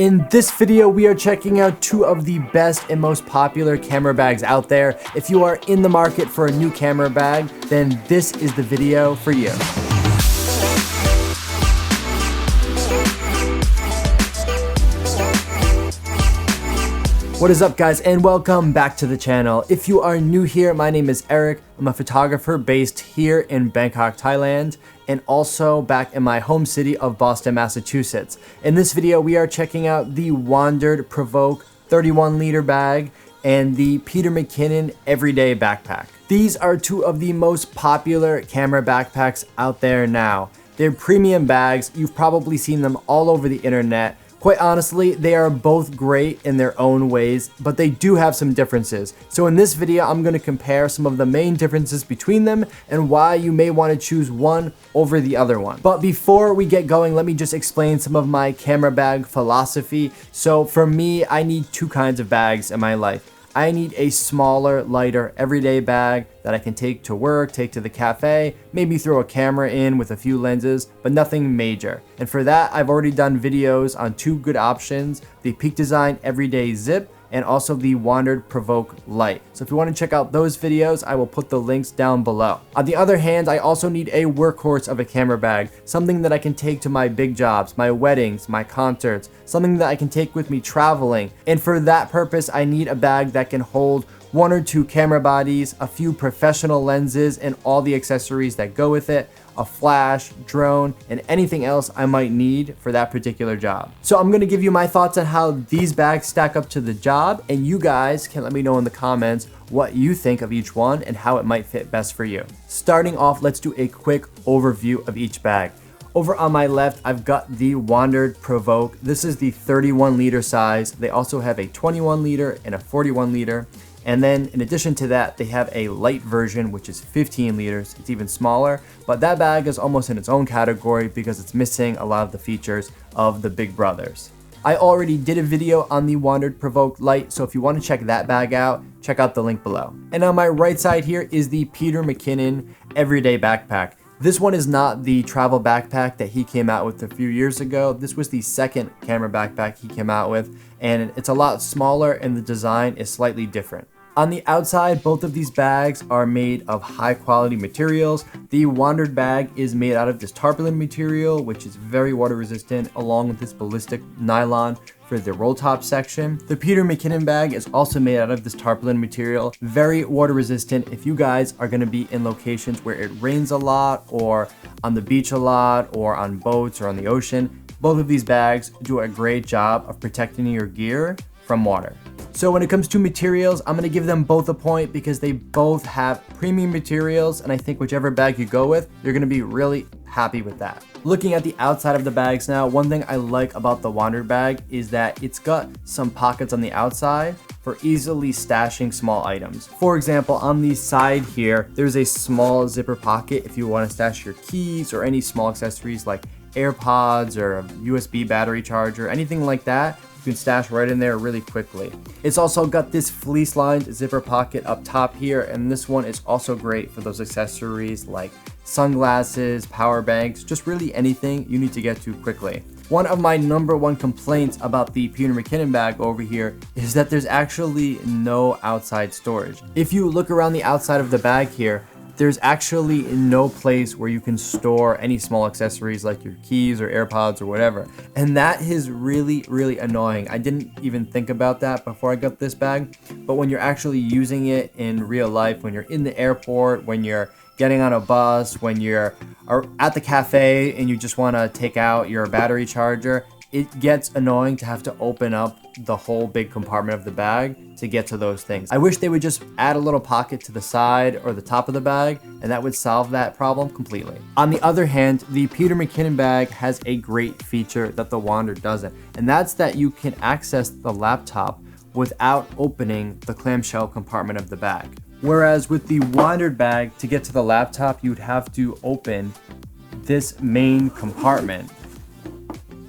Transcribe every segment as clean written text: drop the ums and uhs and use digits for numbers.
In this video, we are checking out two of the best and most popular camera bags out there. If you are in the market for a new camera bag, then this is the video for you. What is up, guys, and welcome back to the channel. If you are new here, my name is Eric. I'm a photographer based here in Bangkok, Thailand, and also back in my home city of Boston, Massachusetts. In this video, we are checking out the WANDRD PVKE 31-liter bag and the Peter McKinnon Everyday Backpack. These are two of the most popular camera backpacks out there now. They're premium bags. You've probably seen them all over the internet. Quite honestly, they are both great in their own ways, but they do have some differences. So in this video, I'm going to compare some of the main differences between them and why you may want to choose one over the other one. But before we get going, let me just explain some of my camera bag philosophy. So for me, I need two kinds of bags in my life. I need a smaller, lighter, everyday bag that I can take to work, take to the cafe, maybe throw a camera in with a few lenses, but nothing major. And for that, I've already done videos on two good options, the Peak Design Everyday Zip and also the WANDRD PVKE Lite. So if you want to check out those videos, I will put the links down below. On the other hand, I also need a workhorse of a camera bag, something that I can take to my big jobs, my weddings, my concerts, something that I can take with me traveling. And for that purpose, I need a bag that can hold one or two camera bodies, a few professional lenses, and all the accessories that go with it, a flash, drone, and anything else I might need for that particular job. So I'm gonna give you my thoughts on how these bags stack up to the job, and you guys can let me know in the comments what you think of each one and how it might fit best for you. Starting off, let's do a quick overview of each bag. Over on my left, I've got the WANDRD PVKE. This is the 31-liter size. They also have a 21-liter and a 41-liter. And then in addition to that, they have a light version, which is 15 liters. It's even smaller, but that bag is almost in its own category because it's missing a lot of the features of the big brothers. I already did a video on the WANDRD PVKE Lite, so if you want to check that bag out, check out the link below. And on my right side here is the Peter McKinnon Everyday Backpack. This one is not the travel backpack that he came out with a few years ago. This was the second camera backpack he came out with, and it's a lot smaller and the design is slightly different. On the outside, both of these bags are made of high quality materials. The WANDRD bag is made out of this tarpaulin material, which is very water resistant, along with this ballistic nylon for the roll top section. The Peter McKinnon bag is also made out of this tarpaulin material, very water resistant. If you guys are gonna be in locations where it rains a lot, or on the beach a lot, or on boats or on the ocean, both of these bags do a great job of protecting your gear from water. So when it comes to materials, I'm gonna give them both a point because they both have premium materials, and I think whichever bag you go with, you're gonna be really happy with that. Looking at the outside of the bags now, one thing I like about the WANDRD bag is that it's got some pockets on the outside for easily stashing small items. For example, on the side here, there's a small zipper pocket if you want to stash your keys or any small accessories like AirPods or a USB battery charger, anything like that. You can stash right in there really quickly. It's also got this fleece lined zipper pocket up top here, and this one is also great for those accessories like sunglasses, power banks, just really anything you need to get to quickly. One of my #1 complaints about the Peter McKinnon bag over here is that there's actually no outside storage. If you look around the outside of the bag here, there's actually no place where you can store any small accessories like your keys or AirPods or whatever. And that is really, really annoying. I didn't even think about that before I got this bag, but when you're actually using it in real life, when you're in the airport, when you're getting on a bus, when you're at the cafe and you just want to take out your battery charger, it gets annoying to have to open up the whole big compartment of the bag to get to those things. I wish they would just add a little pocket to the side or the top of the bag, and that would solve that problem completely. On the other hand, the Peter McKinnon bag has a great feature that the WANDRD doesn't, and that's that you can access the laptop without opening the clamshell compartment of the bag. Whereas with the WANDRD bag, to get to the laptop, you'd have to open this main compartment,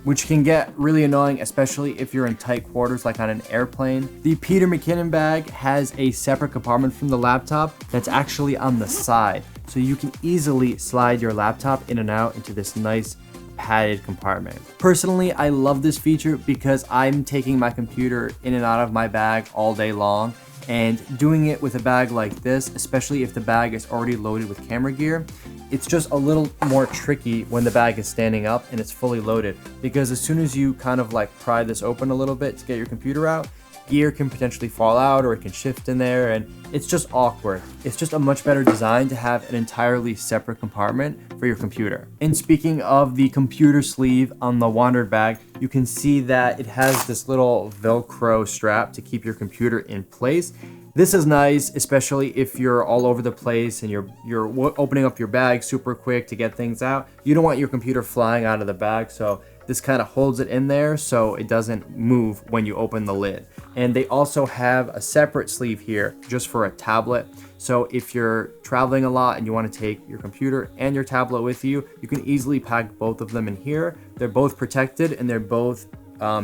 which can get really annoying, especially if you're in tight quarters like on an airplane. The Peter McKinnon bag has a separate compartment from the laptop that's actually on the side. So you can easily slide your laptop in and out into this nice padded compartment. Personally, I love this feature because I'm taking my computer in and out of my bag all day long, and doing it with a bag like this, especially if the bag is already loaded with camera gear, it's just a little more tricky when the bag is standing up and it's fully loaded, because as soon as you kind of like pry this open a little bit to get your computer out, gear can potentially fall out or it can shift in there, and it's just awkward. It's just a much better design to have an entirely separate compartment for your computer. And speaking of the computer sleeve on the WANDRD bag, you can see that it has this little Velcro strap to keep your computer in place. This is nice, especially if you're all over the place and you're opening up your bag super quick to get things out. You don't want your computer flying out of the bag, so this kind of holds it in there so it doesn't move when you open the lid. And they also have a separate sleeve here just for a tablet. So if you're traveling a lot and you want to take your computer and your tablet with you, you can easily pack both of them in here. They're both protected and they're both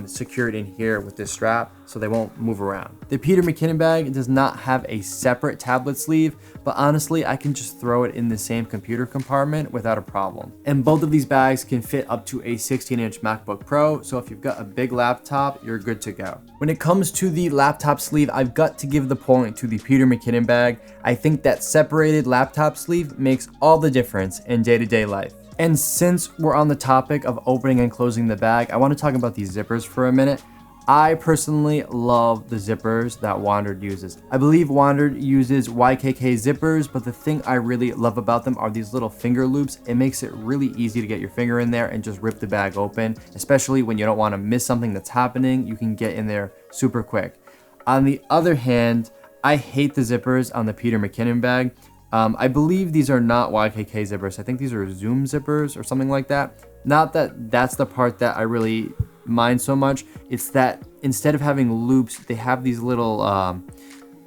secured in here with this strap so they won't move around. The Peter McKinnon bag does not have a separate tablet sleeve, but honestly I can just throw it in the same computer compartment without a problem. And both of these bags can fit up to a 16-inch MacBook Pro, so if you've got a big laptop, you're good to go. When it comes to the laptop sleeve, I've got to give the point to the Peter McKinnon bag. I think that separated laptop sleeve makes all the difference in day-to-day life. And since we're on the topic of opening and closing the bag, I want to talk about these zippers for a minute. I personally love the zippers that WANDRD uses. I believe WANDRD uses YKK zippers, but the thing I really love about them are these little finger loops. It makes it really easy to get your finger in there and just rip the bag open, especially when you don't want to miss something that's happening. You can get in there super quick. On the other hand, I hate the zippers on the Peter McKinnon bag. I believe these are not YKK zippers. I think these are Zoom zippers or something like that. Not that that's the part that I really mind so much. It's that instead of having loops, they have these little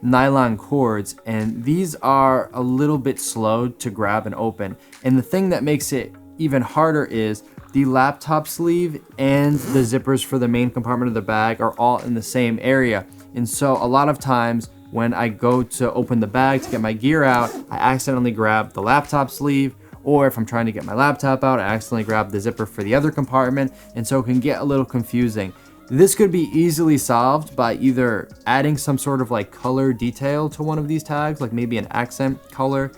nylon cords, and these are a little bit slow to grab and open. And the thing that makes it even harder is the laptop sleeve and the zippers for the main compartment of the bag are all in the same area. And so a lot of times when I go to open the bag to get my gear out, I accidentally grab the laptop sleeve, or if I'm trying to get my laptop out, I accidentally grab the zipper for the other compartment, and so it can get a little confusing. This could be easily solved by either adding some sort of like color detail to one of these tags, like maybe an accent color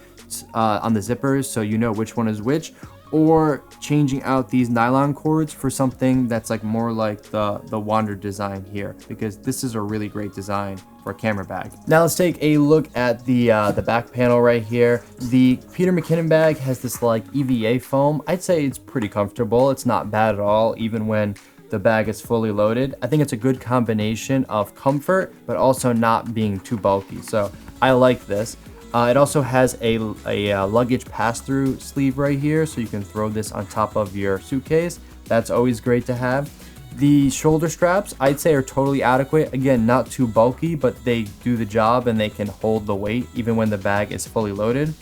on the zippers so you know which one is which, or changing out these nylon cords for something that's like more like the WANDRD design here, because this is a really great design for a camera bag. Now let's take a look at the back panel right here. The Peter McKinnon bag has this like EVA foam. I'd say it's pretty comfortable. It's not bad at all, even when the bag is fully loaded. I think it's a good combination of comfort, but also not being too bulky. So I like this. It also has a luggage pass-through sleeve right here, so you can throw this on top of your suitcase. That's always great to have. The shoulder straps, I'd say, are totally adequate. Again, not too bulky, but they do the job and they can hold the weight even when the bag is fully loaded.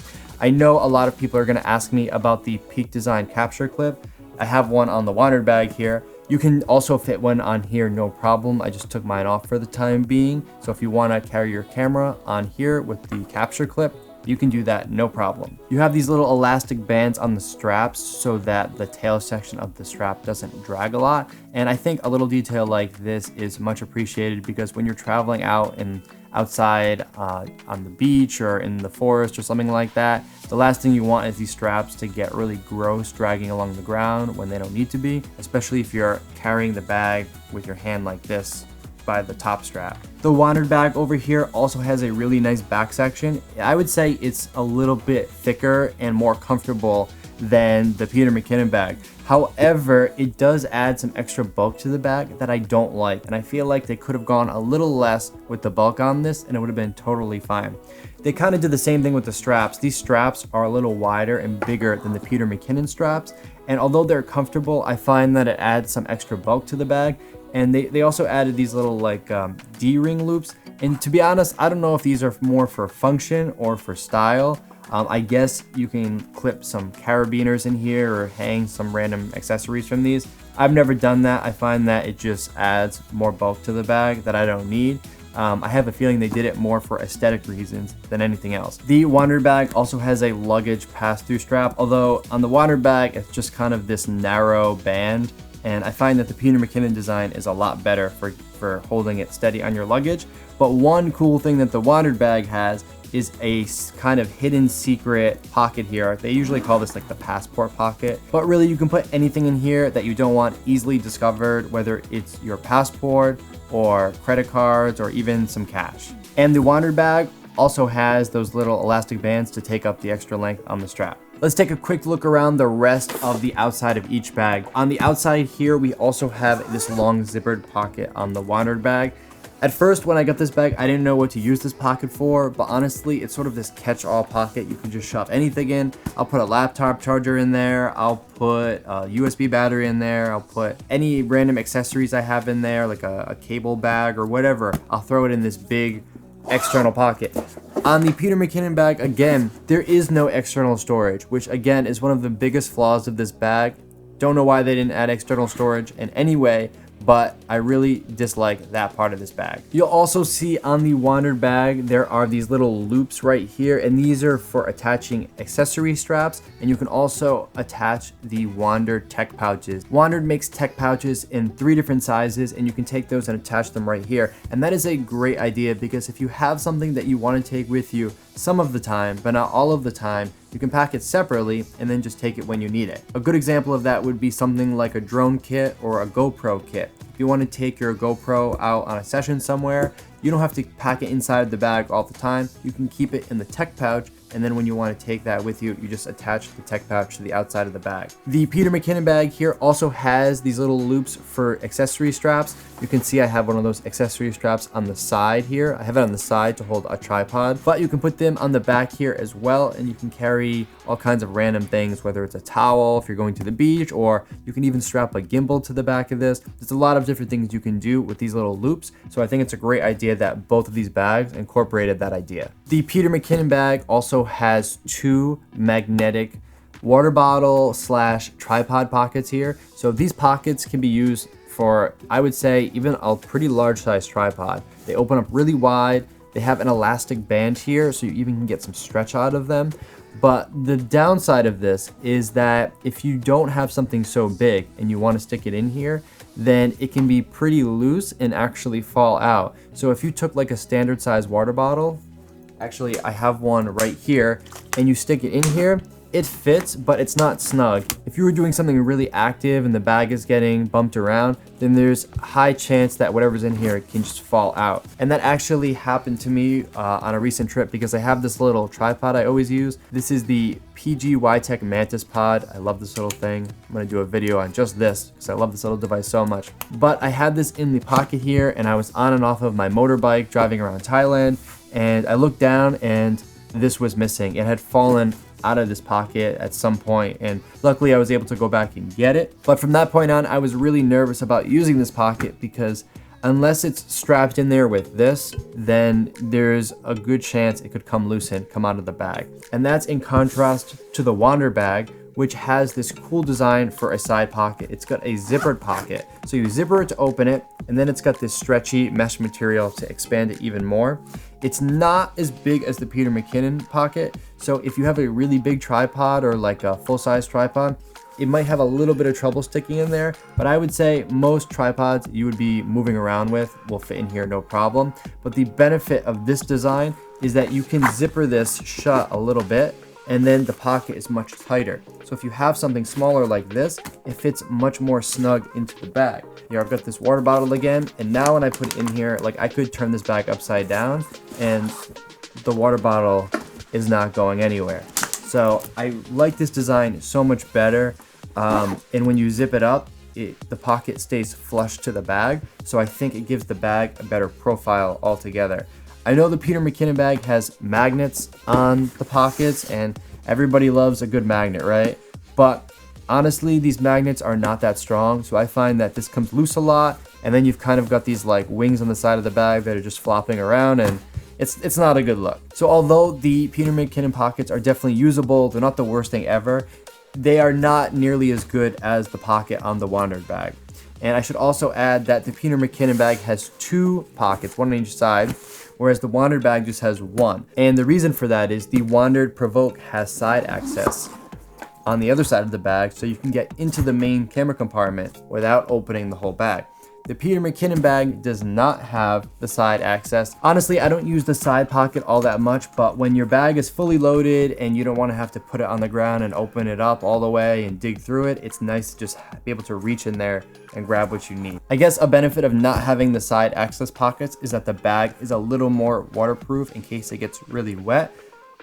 I know a lot of people are going to ask me about the Peak Design capture clip. I have one on the WANDRD bag here. You can also fit one on here, no problem. I just took mine off for the time being. So if you want to carry your camera on here with the capture clip, you can do that, no problem. You have these little elastic bands on the straps so that the tail section of the strap doesn't drag a lot. And I think a little detail like this is much appreciated, because when you're traveling out and outside on the beach or in the forest or something like that, the last thing you want is these straps to get really gross dragging along the ground when they don't need to be, especially if you're carrying the bag with your hand like this by the top strap. The WANDRD bag over here also has a really nice back section. I would say it's a little bit thicker and more comfortable than the Peter McKinnon bag. However, it does add some extra bulk to the bag that I don't like, and I feel like they could have gone a little less with the bulk on this and it would have been totally fine. They kind of did the same thing with the straps. These straps are a little wider and bigger than the Peter McKinnon straps, and although they're comfortable, I find that it adds some extra bulk to the bag. And they also added these little like D-ring loops, and to be honest, I don't know if these are more for function or for style. I guess you can clip some carabiners in here or hang some random accessories from these. I've never done that. I find that it just adds more bulk to the bag that I don't need. I have a feeling they did it more for aesthetic reasons than anything else. The WANDRD bag also has a luggage pass-through strap, although on the WANDRD bag, it's just kind of this narrow band. And I find that the Peter McKinnon design is a lot better for holding it steady on your luggage. But one cool thing that the WANDRD bag has is a kind of hidden secret pocket here. They usually call this like the passport pocket, but really you can put anything in here that you don't want easily discovered, whether it's your passport or credit cards or even some cash. And the WANDRD bag also has those little elastic bands to take up the extra length on the strap. Let's take a quick look around the rest of the outside of each bag. On the outside here, we also have this long zippered pocket on the WANDRD bag. At first, when I got this bag, I didn't know what to use this pocket for, but honestly, it's sort of this catch-all pocket. You can just shove anything in. I'll put a laptop charger in there. I'll put a USB battery in there. I'll put any random accessories I have in there, like a cable bag or whatever. I'll throw it in this big external pocket. On the Peter McKinnon bag, again, there is no external storage, which again is one of the biggest flaws of this bag. Don't know why they didn't add external storage in any way, but I really dislike that part of this bag. You'll also see on the WANDRD bag, there are these little loops right here, and these are for attaching accessory straps, and you can also attach the WANDRD tech pouches. WANDRD makes tech pouches in 3 different sizes, and you can take those and attach them right here. And that is a great idea because if you have something that you want to take with you some of the time, but not all of the time, you can pack it separately and then just take it when you need it. A good example of that would be something like a drone kit or a GoPro kit. If you want to take your GoPro out on a session somewhere, you don't have to pack it inside the bag all the time. You can keep it in the tech pouch, and then when you want to take that with you, you just attach the tech pouch to the outside of the bag. The Peter McKinnon bag here also has these little loops for accessory straps. You can see I have one of those accessory straps on the side here. I have it on the side to hold a tripod, but you can put them on the back here as well, and you can carry all kinds of random things, whether it's a towel if you're going to the beach, or you can even strap a gimbal to the back of this. There's a lot of different things you can do with these little loops, so I think it's a great idea that both of these bags incorporated that idea. The Peter McKinnon bag also has 2 magnetic water bottle / tripod pockets here. So these pockets can be used for, I would say, even a pretty large size tripod. They open up really wide. They have an elastic band here, so you even can get some stretch out of them. But the downside of this is that if you don't have something so big and you want to stick it in here, then it can be pretty loose and actually fall out. So if you took like a standard size water bottle, actually I have one right here, and you stick it in here, it fits, but it's not snug. If you were doing something really active and the bag is getting bumped around, then there's a high chance that whatever's in here can just fall out. And that actually happened to me on a recent trip because I have this little tripod I always use. This is the PGYTech Mantis Pod. I love this little thing. I'm gonna do a video on just this because I love this little device so much. But I had this in the pocket here, and I was on and off of my motorbike driving around Thailand, and I looked down and this was missing. It had fallen out of this pocket at some point, and luckily I was able to go back and get it. But from that point on, I was really nervous about using this pocket because unless it's strapped in there with this, then there's a good chance it could come loose and come out of the bag. And that's in contrast to the WANDRD bag, which has this cool design for a side pocket. It's got a zippered pocket. So you zipper it to open it, and then it's got this stretchy mesh material to expand it even more. It's not as big as the Peter McKinnon pocket, so if you have a really big tripod or like a full-size tripod, it might have a little bit of trouble sticking in there, but I would say most tripods you would be moving around with will fit in here no problem. But the benefit of this design is that you can zipper this shut a little bit, and then the pocket is much tighter. So if you have something smaller like this, it fits much more snug into the bag. Here I've got this water bottle again, and now when I put it in here, like I could turn this bag upside down and the water bottle is not going anywhere. So I like this design so much better. And when you zip it up, the pocket stays flush to the bag. So I think it gives the bag a better profile altogether. I know the Peter McKinnon bag has magnets on the pockets, and everybody loves a good magnet, right? But honestly, these magnets are not that strong. So I find that this comes loose a lot, and then you've kind of got these like wings on the side of the bag that are just flopping around, and it's not a good look. So although the Peter McKinnon pockets are definitely usable, they're not the worst thing ever, they are not nearly as good as the pocket on the WANDRD bag. And I should also add that the Peter McKinnon bag has 2 pockets, one on each side, whereas the WANDRD bag just has 1. And the reason for that is the WANDRD PVKE has side access on the other side of the bag, so you can get into the main camera compartment without opening the whole bag. The Peter McKinnon bag does not have the side access. Honestly, I don't use the side pocket all that much, but when your bag is fully loaded and you don't want to have to put it on the ground and open it up all the way and dig through it, it's nice to just be able to reach in there and grab what you need. I guess a benefit of not having the side access pockets is that the bag is a little more waterproof in case it gets really wet.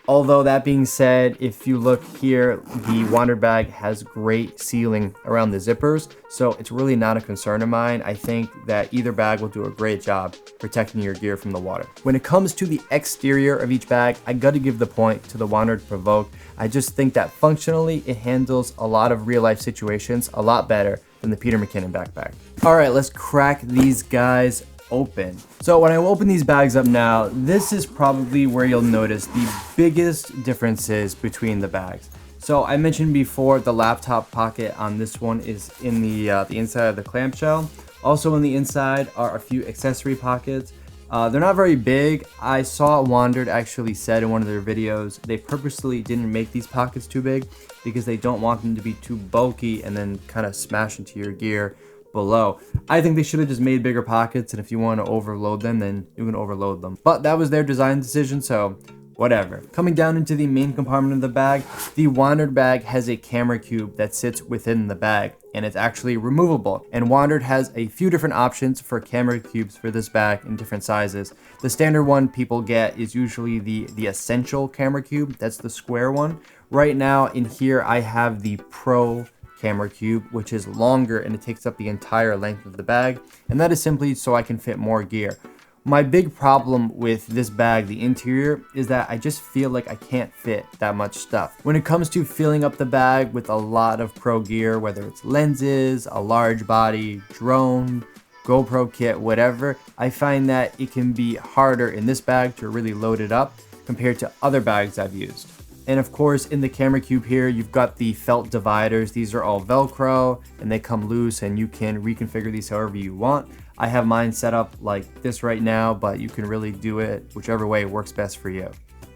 Although that being said, if you look here, the WANDRD bag has great sealing around the zippers, so it's really not a concern of mine. I think that either bag will do a great job protecting your gear from the water. When it comes to the exterior of each bag, I gotta give the point to the WANDRD PVKE. I just think that functionally, it handles a lot of real life situations a lot better than the Peter McKinnon backpack. All right, let's crack these guys open. So when I open these bags up now, this is probably where you'll notice the biggest differences between the bags. So I mentioned before the laptop pocket on this one is in the inside of the clamshell. Also on the inside are a few accessory pockets. They're not very big. I saw WANDRD actually said in one of their videos they purposely didn't make these pockets too big because they don't want them to be too bulky and then kind of smash into your gear below. I think they should have just made bigger pockets, and if you want to overload them, then you can overload them. But that was their design decision, so whatever. Coming down into the main compartment of the bag, the WANDRD bag has a camera cube that sits within the bag, and it's actually removable. And WANDRD has a few different options for camera cubes for this bag in different sizes. The standard one people get is usually the essential camera cube. That's the square one. Right now in here, I have the Pro camera cube, which is longer and it takes up the entire length of the bag, and that is simply so I can fit more gear. My big problem with this bag, the interior, is that I just feel like I can't fit that much stuff. When it comes to filling up the bag with a lot of pro gear, whether it's lenses, a large body, drone, GoPro kit, whatever, I find that it can be harder in this bag to really load it up compared to other bags I've used. And of course, in the camera cube here, you've got the felt dividers. These are all Velcro and they come loose and you can reconfigure these however you want. I have mine set up like this right now, but you can really do it whichever way works best for you.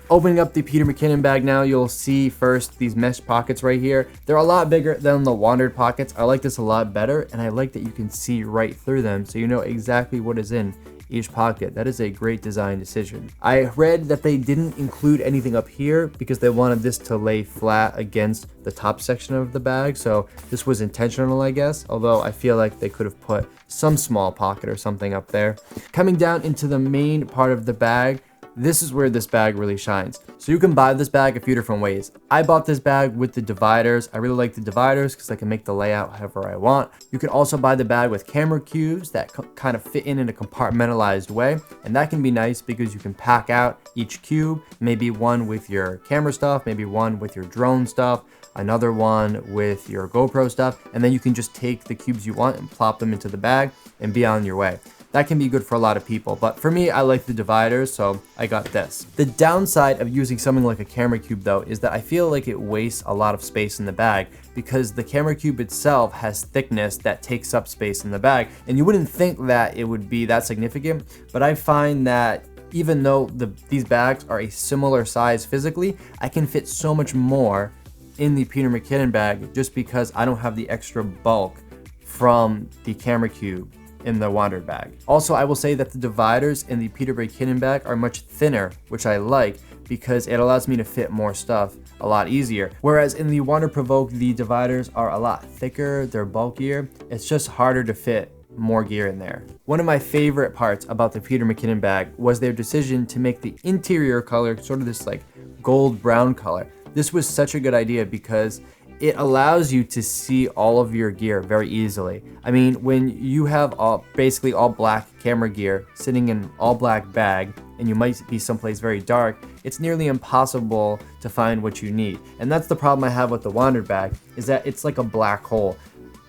Opening up the Peter McKinnon bag now, you'll see first these mesh pockets right here. They're a lot bigger than the WANDRD pockets. I like this a lot better, and I like that you can see right through them so you know exactly what is in each pocket. That is a great design decision. I read that they didn't include anything up here because they wanted this to lay flat against the top section of the bag, so this was intentional, I guess, although I feel like they could have put some small pocket or something up there. Coming down into the main part of the bag, this is where this bag really shines. So you can buy this bag a few different ways. I bought this bag with the dividers. I really like the dividers because I can make the layout however I want. You can also buy the bag with camera cubes that kind of fit in a compartmentalized way. And that can be nice because you can pack out each cube, maybe one with your camera stuff, maybe one with your drone stuff, another one with your GoPro stuff, and then you can just take the cubes you want and plop them into the bag and be on your way. That can be good for a lot of people, but for me, I like the dividers, so I got this. The downside of using something like a camera cube though is that I feel like it wastes a lot of space in the bag because the camera cube itself has thickness that takes up space in the bag, and you wouldn't think that it would be that significant, but I find that even though these bags are a similar size physically, I can fit so much more in the Peter McKinnon bag just because I don't have the extra bulk from the camera cube in the WANDRD bag. Also, I will say that the dividers in the Peter McKinnon bag are much thinner, which I like because it allows me to fit more stuff a lot easier. Whereas in the WANDRD PVKE, the dividers are a lot thicker, they're bulkier. It's just harder to fit more gear in there. One of my favorite parts about the Peter McKinnon bag was their decision to make the interior color sort of this like gold brown color. This was such a good idea because it allows you to see all of your gear very easily. I mean, when you have basically all black camera gear sitting in an all black bag and you might be someplace very dark, it's nearly impossible to find what you need. And that's the problem I have with the WANDRD bag, is that it's like a black hole.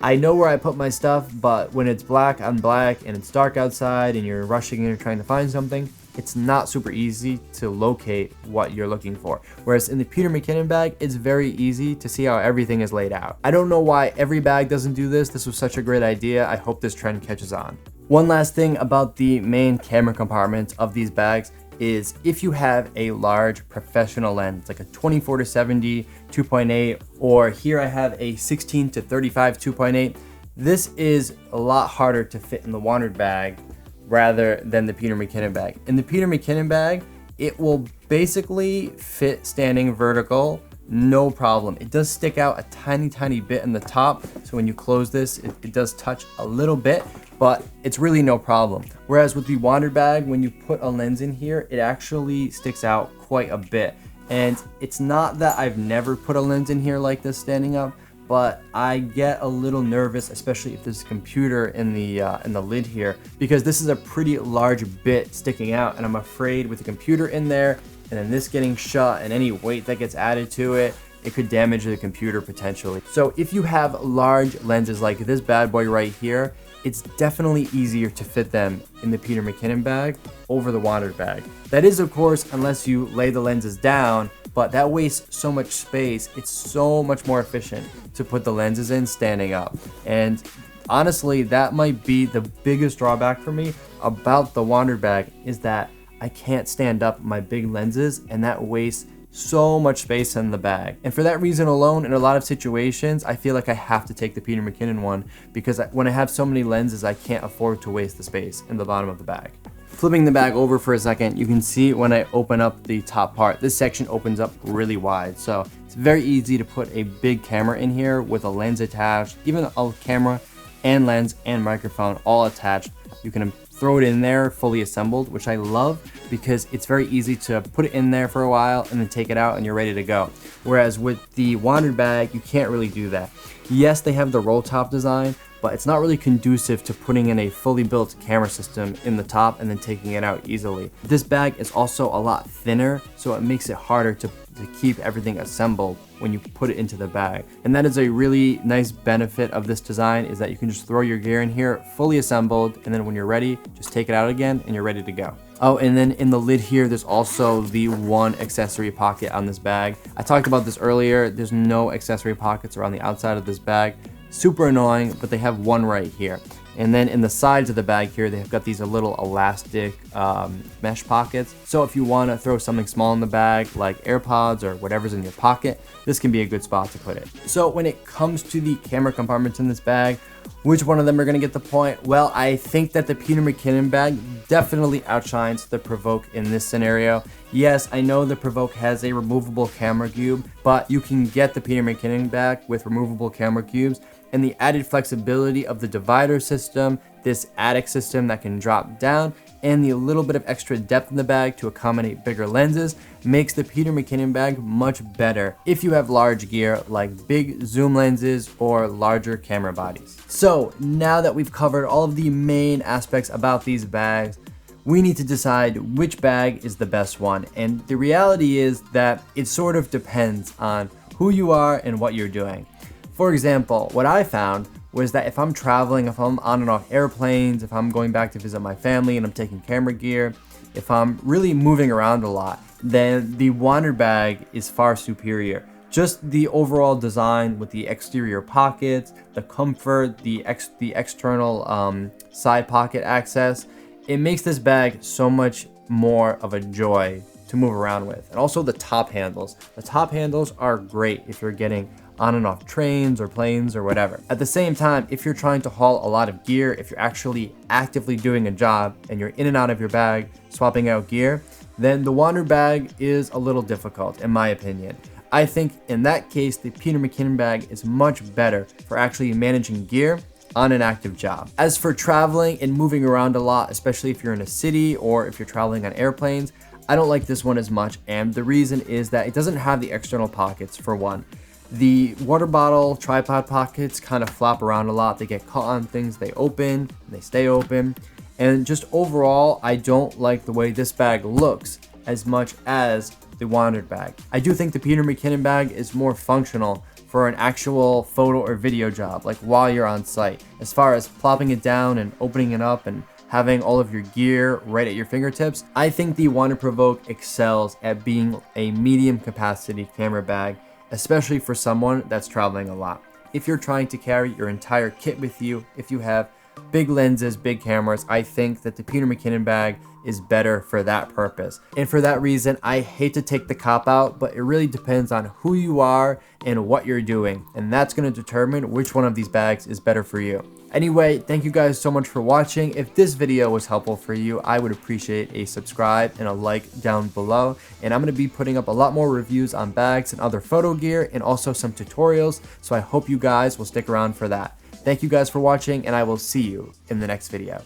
I know where I put my stuff, but when it's black on black and it's dark outside and you're rushing and you're trying to find something, it's not super easy to locate what you're looking for. Whereas in the Peter McKinnon bag, it's very easy to see how everything is laid out. I don't know why every bag doesn't do this. This was such a great idea. I hope this trend catches on. One last thing about the main camera compartment of these bags is if you have a large professional lens, like a 24-70 2.8, or here I have a 16-35 2.8, this is a lot harder to fit in the WANDRD bag rather than the Peter McKinnon bag. In the Peter McKinnon bag, it will basically fit standing vertical, no problem. It does stick out a tiny bit in the top, so when you close this, it does touch a little bit, but it's really no problem. Whereas with the WANDRD bag, when you put a lens in here, it actually sticks out quite a bit. And it's not that I've never put a lens in here like this standing up, but I get a little nervous, especially if there's a computer in the lid here, because this is a pretty large bit sticking out, and I'm afraid with the computer in there and then this getting shut and any weight that gets added to it, it could damage the computer potentially. So if you have large lenses like this bad boy right here, it's definitely easier to fit them in the Peter McKinnon bag over the WANDRD bag. That is, of course, unless you lay the lenses down, but that wastes so much space. It's so much more efficient to put the lenses in standing up. And honestly, that might be the biggest drawback for me about the WANDRD bag, is that I can't stand up my big lenses, and that wastes so much space in the bag. And for that reason alone, in a lot of situations, I feel like I have to take the Peter McKinnon one, because when I have so many lenses, I can't afford to waste the space in the bottom of the bag. Flipping the bag over for a second, you can see when I open up the top part, this section opens up really wide. So it's very easy to put a big camera in here with a lens attached, even a camera and lens and microphone all attached. You can throw it in there fully assembled, which I love because it's very easy to put it in there for a while and then take it out and you're ready to go. Whereas with the WANDRD bag, you can't really do that. Yes, they have the roll top design, but it's not really conducive to putting in a fully built camera system in the top and then taking it out easily. This bag is also a lot thinner, so it makes it harder to keep everything assembled when you put it into the bag. And that is a really nice benefit of this design, is that you can just throw your gear in here fully assembled, and then when you're ready, just take it out again and you're ready to go. Oh, and then in the lid here, there's also the one accessory pocket on this bag. I talked about this earlier. There's no accessory pockets around the outside of this bag. Super annoying, but they have one right here. And then in the sides of the bag here, they've got these little elastic mesh pockets. So if you want to throw something small in the bag, like AirPods or whatever's in your pocket, this can be a good spot to put it. So when it comes to the camera compartments in this bag, which one of them are going to get the point? Well, I think that the Peter McKinnon bag definitely outshines the PVKE in this scenario. Yes, I know the PVKE has a removable camera cube, but you can get the Peter McKinnon bag with removable camera cubes, and the added flexibility of the divider system, this attic system that can drop down, and the little bit of extra depth in the bag to accommodate bigger lenses makes the Peter McKinnon bag much better if you have large gear like big zoom lenses or larger camera bodies. So now that we've covered all of the main aspects about these bags, we need to decide which bag is the best one. And the reality is that it sort of depends on who you are and what you're doing. For example, what I found was that if I'm traveling, if I'm on and off airplanes, if I'm going back to visit my family and I'm taking camera gear, if I'm really moving around a lot, then the WANDRD bag is far superior. Just the overall design with the exterior pockets, the comfort, the external side pocket access, it makes this bag so much more of a joy to move around with. And also the top handles. The top handles are great if you're getting on and off trains or planes or whatever. At the same time, if you're trying to haul a lot of gear, if you're actually actively doing a job and you're in and out of your bag swapping out gear, then the WANDRD bag is a little difficult in my opinion. I think in that case, the Peter McKinnon bag is much better for actually managing gear on an active job. As for traveling and moving around a lot, especially if you're in a city or if you're traveling on airplanes, I don't like this one as much, and the reason is that it doesn't have the external pockets for one. The water bottle tripod pockets kind of flop around a lot. They get caught on things, they open, they stay open. And just overall, I don't like the way this bag looks as much as the WANDRD bag. I do think the Peter McKinnon bag is more functional for an actual photo or video job, like while you're on site. As far as plopping it down and opening it up and having all of your gear right at your fingertips, I think the WANDRD PVKE excels at being a medium capacity camera bag, especially for someone that's traveling a lot. If you're trying to carry your entire kit with you, if you have big lenses, big cameras, I think that the Peter McKinnon bag is better for that purpose. And for that reason, I hate to take the cop out, but it really depends on who you are and what you're doing. And that's gonna determine which one of these bags is better for you. Anyway, thank you guys so much for watching. If this video was helpful for you, I would appreciate a subscribe and a like down below. And I'm gonna be putting up a lot more reviews on bags and other photo gear and also some tutorials. So I hope you guys will stick around for that. Thank you guys for watching, and I will see you in the next video.